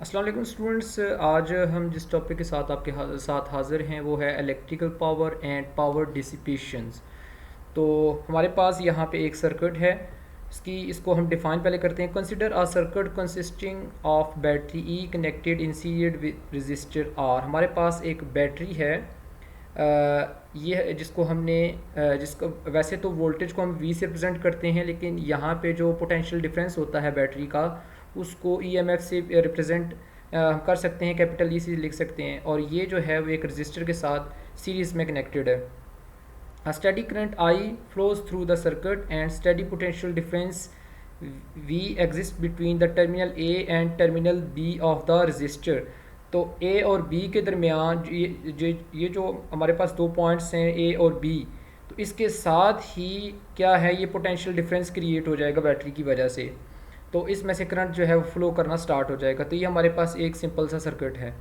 अस्सलाम वालेकुम स्टूडेंट्स। आज हम जिस टॉपिक के साथ आपके साथ हाज़िर हैं वो है इलेक्ट्रिकल पावर एंड पावर डिसिपेशंस। तो हमारे पास यहाँ पे एक सर्किट है। इसको हम डिफ़ाइन पहले करते हैं। Consider a circuit consisting of battery E connected in series with resistor R. हमारे पास एक बैटरी है। ये जिसको हमने जिसको वैसे तो वोल्टेज को हम वी से रिप्रेजेंट करते हैं, लेकिन यहाँ पे जो पोटेंशियल डिफरेंस होता है बैटरी का उसको ईएमएफ से रिप्रेजेंट हम कर सकते हैं, कैपिटल ई से लिख सकते हैं। और ये जो है वो एक रजिस्टर के साथ सीरीज़ में कनेक्टेड है। A steady current I flows through the circuit and steady potential difference V exists between the terminal A and terminal B of the resistor। तो A और B के दरमियान ये जो हमारे पास दो पॉइंट्स हैं A और B, तो इसके साथ ही क्या है, ये पोटेंशियल डिफरेंस क्रिएट हो जाएगा बैटरी की वजह से। तो इसमें से करंट जो है वो फ्लो करना स्टार्ट हो जाएगा। तो ये हमारे पास एक सिंपल सा सर्किट है।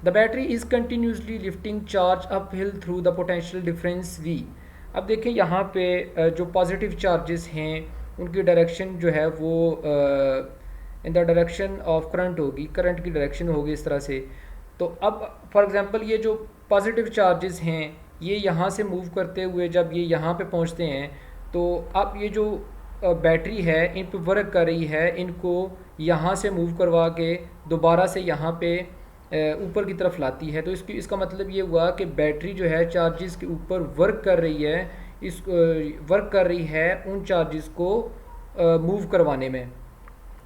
The battery is continuously lifting charge up hill through the potential difference V. अब देखें यहाँ पे जो पॉजिटिव चार्जेस हैं उनकी डायरेक्शन जो है वो in the direction of current होगी, करंट की डायरेक्शन होगी इस तरह से। तो अब फॉर एग्जांपल ये जो पॉजिटिव चार्जेस हैं ये यहाँ से मूव करते हुए जब ये यहाँ पे पहुँचते हैं, तो अब ये जो बैटरी है इन पे वर्क कर रही है, इनको यहाँ से मूव करवा के दोबारा से यहाँ पे ऊपर की तरफ लाती है। तो इसका मतलब ये हुआ कि बैटरी जो है चार्जेस के ऊपर वर्क कर रही है, इस वर्क कर रही है उन चार्जेस को मूव करवाने में।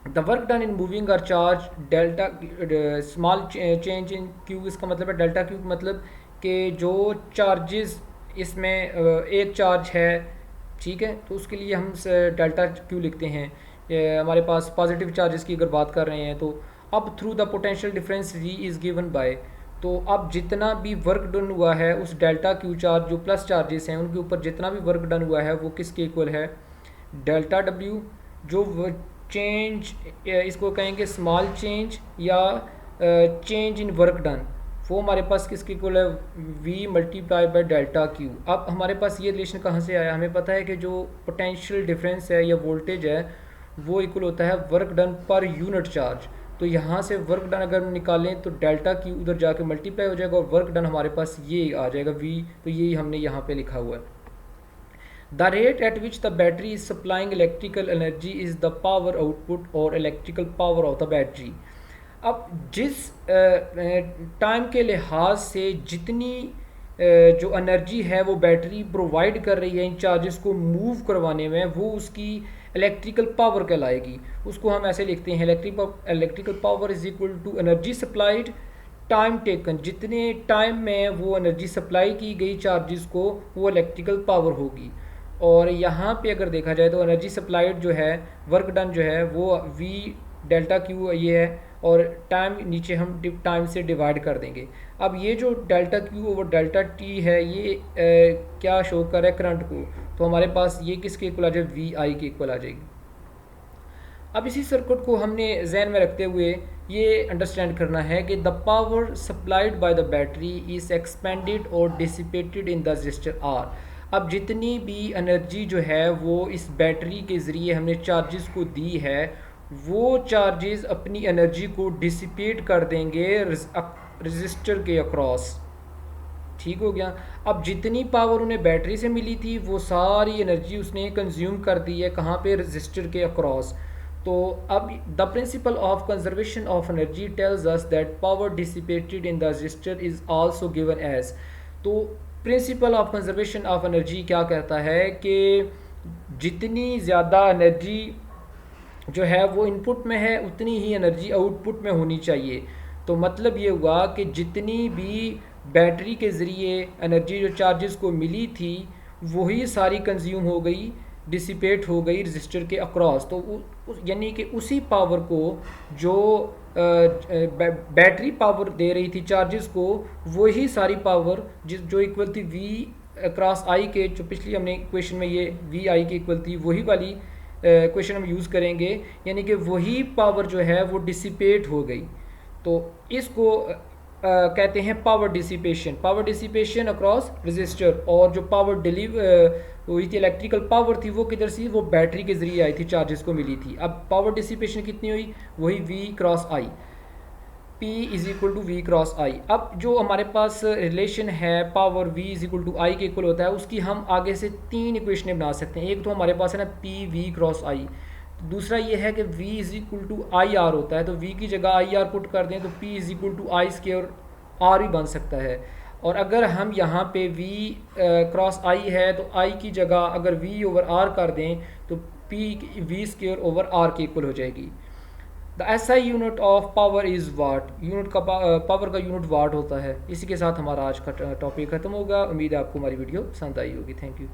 The work done in moving are charge delta small change in Q. इसका मतलब है डेल्टा क्यू, मतलब कि जो चार्जेस इसमें एक चार्ज है, ठीक है, तो उसके लिए हम डेल्टा क्यू लिखते हैं। हमारे पास पॉजिटिव चार्जेस की अगर बात कर रहे हैं तो अब through the potential difference V is given by. तो अब जितना भी वर्क डन हुआ है उस डेल्टा क्यू चार्ज जो प्लस चार्जेस हैं उनके ऊपर जितना भी वर्क डन हुआ है वो किसके इक्वल है, डेल्टा डब्ल्यू। जो चेंज इसको कहेंगे स्मॉल चेंज या चेंज इन वर्क डन, वो हमारे पास किसके इक्वल है, v multiply by delta Q. अब हमारे पास ये रिलेशन कहाँ से आया, हमें पता है कि जो पोटेंशियल डिफरेंस है या वोल्टेज है वो इक्वल होता है work done per unit charge. तो यहाँ से वर्क डन अगर निकालें तो डेल्टा क्यू उधर जाके मल्टीप्लाई हो जाएगा और वर्क डन हमारे पास ये आ जाएगा v। तो यही हमने यहाँ पे लिखा हुआ है। The rate at which the battery is supplying electrical energy is the power output और electrical power of the battery. अब जिस टाइम के लिहाज से जितनी जो एनर्जी है वो बैटरी प्रोवाइड कर रही है इन चार्जेस को मूव करवाने में, वो उसकी इलेक्ट्रिकल पावर कहलाएगी। उसको हम ऐसे लिखते हैं, electrical power is equal to energy supplied time taken. जितने टाइम में वो एनर्जी सप्लाई की गई चार्जेस को, वो इलेक्ट्रिकल पावर होगी। और यहाँ पे अगर देखा जाए तो एनर्जी सप्लाइड जो है, वर्क डन जो है वो वी डेल्टा क्यू ये है, और टाइम नीचे हम टाइम से डिवाइड कर देंगे। अब ये जो delta Q over delta T है ये क्या शो कर रहा है, करंट को। तो हमारे पास ये किसके इक्वल आ जाए, वी आई के इक्वल आ जाएगी। अब इसी सर्किट को हमने जहन में रखते हुए ये अंडरस्टैंड करना है कि the power supplied by the battery is expended और dissipated in the resistor R. अब जितनी भी एनर्जी जो है वो इस बैटरी के ज़रिए हमने चार्जेस को दी है, वो चार्जेस अपनी एनर्जी को डिसिपेट कर देंगे रजिस्टर के अक्रॉस। ठीक हो गया। अब जितनी पावर उन्हें बैटरी से मिली थी वो सारी एनर्जी उसने कंज्यूम कर दी है कहाँ पे, रजिस्टर के अक्रॉस। तो अब the principle of conservation of energy tells us that power dissipated in the resistor is also given as. तो principle of conservation of energy क्या कहता है कि जितनी ज़्यादा एनर्जी जो है वो इनपुट में है उतनी ही एनर्जी आउटपुट में होनी चाहिए। तो मतलब ये हुआ कि जितनी भी बैटरी के ज़रिए एनर्जी जो चार्जेस को मिली थी वही सारी कंज्यूम हो गई, डिसिपेट हो गई रजिस्टर के अक्रॉस। तो यानी कि उसी पावर को जो बैटरी पावर दे रही थी चार्जेस को, वही सारी पावर जो इक्वल थी वी क्रॉस आई के, जो पिछली हमने क्वेश्चन में ये वी आई के इक्वल थी, वही वाली क्वेश्चन हम यूज़ करेंगे। यानी कि वही पावर जो है वो डिसिपेट हो गई। तो इसको कहते हैं power dissipation, power dissipation across register. और जो पावर डिलीवर हुई थी, इलेक्ट्रिकल पावर थी, वो किधर से, वो बैटरी के ज़रिए आई थी, चार्जेस को मिली थी। अब पावर डिसिपेशन कितनी हुई, वही V cross I. P is equal to V cross I. अब जो हमारे पास रिलेशन है power V is equal to I के इक्वल होता है, उसकी हम आगे से 3 इक्वेशनें बना सकते हैं। एक तो हमारे पास है ना P V क्रॉस आई, दूसरा ये है कि V is equal to I R होता है, तो V की जगह आई आर पुट कर दें तो P is equal to I square R ही बन सकता है। और अगर हम यहाँ पे V क्रॉस आई है तो I की जगह अगर V ओवर R कर दें तो P V square over R के इक्वल हो जाएगी। The SI unit of power is what, unit का पावर का यूनिट वाट होता है। इसी के साथ हमारा आज का टॉपिक ख़त्म होगा। उम्मीद है आपको हमारी वीडियो पसंद आई होगी। Thank you.